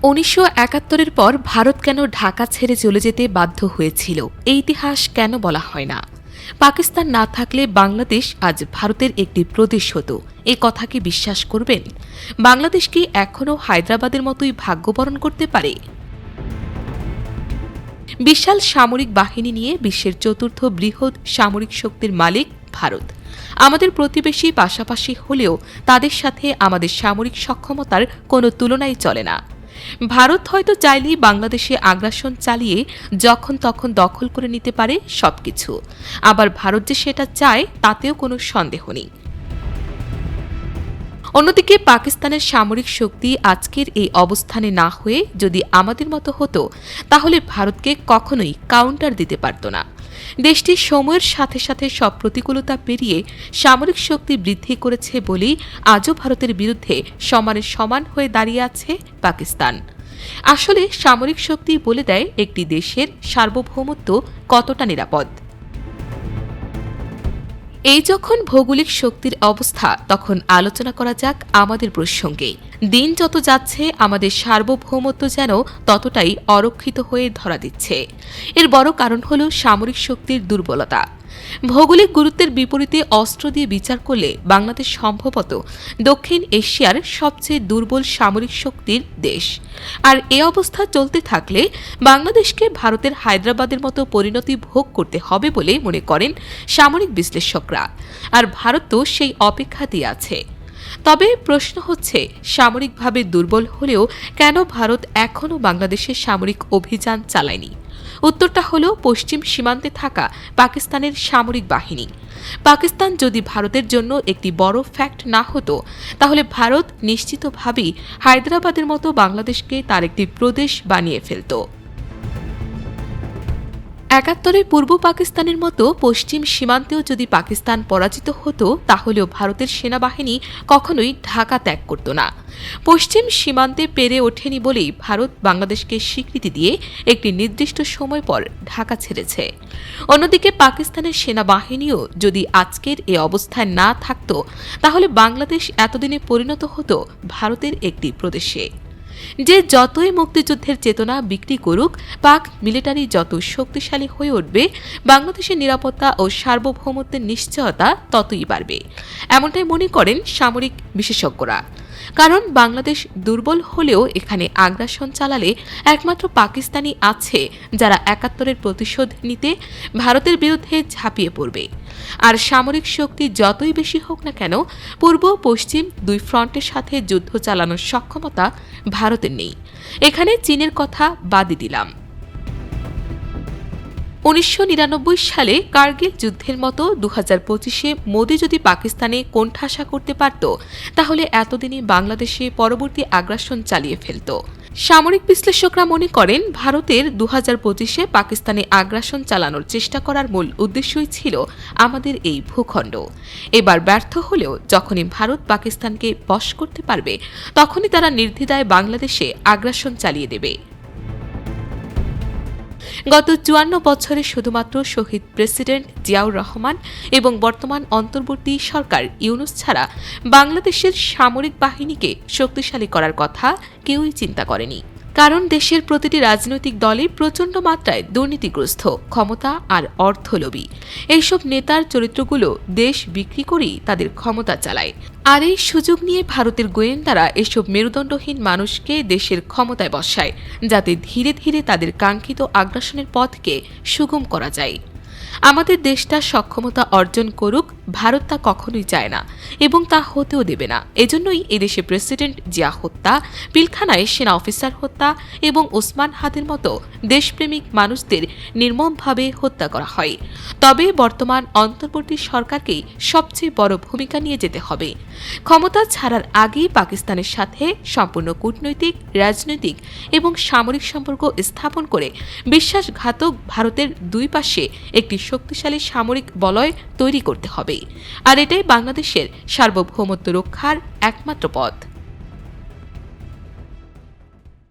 ১৯৭১-এর পর ভারত কেন ঢাকা ছেড়ে চলে যেতে বাধ্য হয়েছিল এই ইতিহাস কেন বলা হয় না? পাকিস্তান না থাকলে বাংলাদেশ আজ ভারতের একটি প্রদেশ হতো, এ কথা কি বিশ্বাস করবেন? বাংলাদেশ কি এখনও হায়দ্রাবাদের মতোই ভাগ্যবরণ করতে পারে? বিশাল সামরিক বাহিনী নিয়ে বিশ্বের চতুর্থ বৃহৎ সামরিক শক্তির মালিক ভারত। আমাদের প্রতিবেশী পাশাপাশি হলেও তাদের সাথে আমাদের সামরিক সক্ষমতার কোনো তুলনাই চলে না। ভারত হয়তো চাইলেই বাংলাদেশে আগ্রাসন চালিয়ে যখন তখন দখল করে নিতে পারে সবকিছু, আবার ভারত যে সেটা চায় তাতেও কোনো সন্দেহ নেই। অন্যদিকে পাকিস্তানের সামরিক শক্তি আজকের এই অবস্থানে না হয়ে যদি আমাদের মতো হতো, তাহলে ভারতকে কখনোই কাউন্টার দিতে পারত না। দেশটি সময়ের সাথে সাথে সব প্রতিকূলতা পেরিয়ে সামরিক শক্তি বৃদ্ধি করেছে বলেই আজও ভারতের বিরুদ্ধে সমানে সমান হয়ে দাঁড়িয়ে আছে পাকিস্তান। আসলে সামরিক শক্তি বলে দেয় একটি দেশের সার্বভৌমত্ব কতটা নিরাপদ। এই যখন ভৌগোলিক শক্তির অবস্থা, তখন আলোচনা করা যাক আমাদের প্রসঙ্গে। দিন যত যাচ্ছে আমাদের সার্বভৌমত্ব যেন ততটাই অরক্ষিত হয়ে ধরা দিচ্ছে। এর বড় কারণ হল সামরিক শক্তির দুর্বলতা। ভৌগোলিক গুরুত্বের বিপরীতে অস্ত্র দিয়ে বিচার করলে বাংলাদেশ সম্ভবত দক্ষিণ এশিয়ার সবচেয়ে দুর্বল সামরিক শক্তির দেশ। আর এ অবস্থা চলতে থাকলে বাংলাদেশকে ভারতের হায়দ্রাবাদের মতো পরিণতি ভোগ করতে হবে বলে মনে করেন সামরিক বিশ্লেষকরা। আর ভারত তো সেই অপেক্ষাতেই আছে। তবে প্রশ্ন হচ্ছে, সামরিকভাবে দুর্বল হলেও কেন ভারত এখনও বাংলাদেশের সামরিক অভিযান চালায়নি? উত্তরটা হল পশ্চিম সীমান্তে থাকা পাকিস্তানের সামরিক বাহিনী। পাকিস্তান যদি ভারতের জন্য একটি বড় ফ্যাক্ট না হতো, তাহলে ভারত নিশ্চিতভাবেই হায়দ্রাবাদের মতো বাংলাদেশকে তার একটি প্রদেশ বানিয়ে ফেলত। ৭১-এ পূর্ব পাকিস্তানের মতো পশ্চিম সীমান্তেও যদি পাকিস্তান পরাজিত হতো, তাহলেও ভারতের সেনাবাহিনী কখনোই ঢাকা ত্যাগ করত না। পশ্চিম সীমান্তে পেরে ওঠেনি বলেই ভারত বাংলাদেশকে স্বীকৃতি দিয়ে একটি নির্দিষ্ট সময় পর ঢাকা ছেড়েছে। অন্যদিকে পাকিস্তানের সেনাবাহিনীও যদি আজকের এ অবস্থায় না থাকত, তাহলে বাংলাদেশ এতদিনে পরিণত হতো ভারতের একটি প্রদেশে। যে যতই মুক্তিযুদ্ধের চেতনা বিক্রি করুক, পাক মিলিটারি যত শক্তিশালী হয়ে উঠবে, বাংলাদেশের নিরাপত্তা ও সার্বভৌমত্বের নিশ্চয়তা ততই বাড়বে, এমনটাই মনে করেন সামরিক বিশেষজ্ঞরা। কারণ বাংলাদেশ দুর্বল হলেও এখানে আগ্রাসন চালালে একমাত্র পাকিস্তানি আছে যারা ৭১-এর প্রতিশোধ নিতে ভারতের বিরুদ্ধে ঝাঁপিয়ে পড়বে। আর সামরিক শক্তি যতই বেশি হোক না কেন, পূর্ব পশ্চিম দুই ফ্রন্টের সাথে যুদ্ধ চালানোর সক্ষমতা ভারতের নেই। এখানে চীনের কথা বাদই দিলাম। ১৯৯৯ সালে কার্গিল যুদ্ধের মতো ২০২৫-এ মোদি যদি পাকিস্তানে কোণঠাসা করতে পারত, তাহলে এতদিনে বাংলাদেশে পরবর্তী আগ্রাসন চালিয়ে ফেলত। সামরিক বিশ্লেষকরা মনে করেন ভারতের ২০২৫-এ পাকিস্তানে আগ্রাসন চালানোর চেষ্টা করার মূল উদ্দেশ্যই ছিল আমাদের এই ভূখণ্ড। এবার ব্যর্থ হলেও যখনই ভারত পাকিস্তানকে বশ করতে পারবে, তখনই তারা নির্দ্বিধায় বাংলাদেশে আগ্রাসন চালিয়ে দেবে। গত ৫৪ বছরে শুধুমাত্র শহীদ প্রেসিডেন্ট জিয়াউর রহমান এবং বর্তমান অন্তর্বর্তী সরকার ইউনূস ছাড়া বাংলাদেশের সামরিক বাহিনীকে শক্তিশালী করার কথা কেউই চিন্তা করেনি। কারণ দেশের প্রতিটি রাজনৈতিক দলই প্রচণ্ড মাত্রায় দুর্নীতিগ্রস্ত, ক্ষমতা আর অর্থলোভী। এইসব নেতার চরিত্রগুলো দেশ বিক্রি করেই তাদের ক্ষমতা চালায়। আর এই সুযোগ নিয়ে ভারতের গোয়েন্দারা এসব মেরুদণ্ডহীন মানুষকে দেশের ক্ষমতায় বসায়, যাতে ধীরে ধীরে তাদের কাঙ্ক্ষিত আগ্রাসনের পথকে সুগম করা যায়। আমাদের দেশটা সক্ষমতা অর্জন করুক, ভারত তা কখনোই চায় না এবং তা হতেও দেবে না। এজন্যই এদেশে প্রেসিডেন্ট জিয়া হত্যা, পিলখানায় সেনা অফিসার হত্যা এবং ওসমান হাদির মতো দেশপ্রেমিক মানুষদের নির্মমভাবে হত্যা করা হয়। তবে বর্তমান অন্তর্বর্তী সরকারকেই সবচেয়ে বড় ভূমিকা নিয়ে যেতে হবে। ক্ষমতা ছাড়ার আগেই পাকিস্তানের সাথে সম্পূর্ণ কূটনৈতিক, রাজনৈতিক এবং সামরিক সম্পর্ক স্থাপন করে বিশ্বাসঘাতক ভারতের দুই পাশে একটি শক্তিশালী সামরিক বলয় তৈরি করতে হবে। আর এটাই বাংলাদেশের সার্বভৌমত্ব রক্ষার একমাত্র পথ।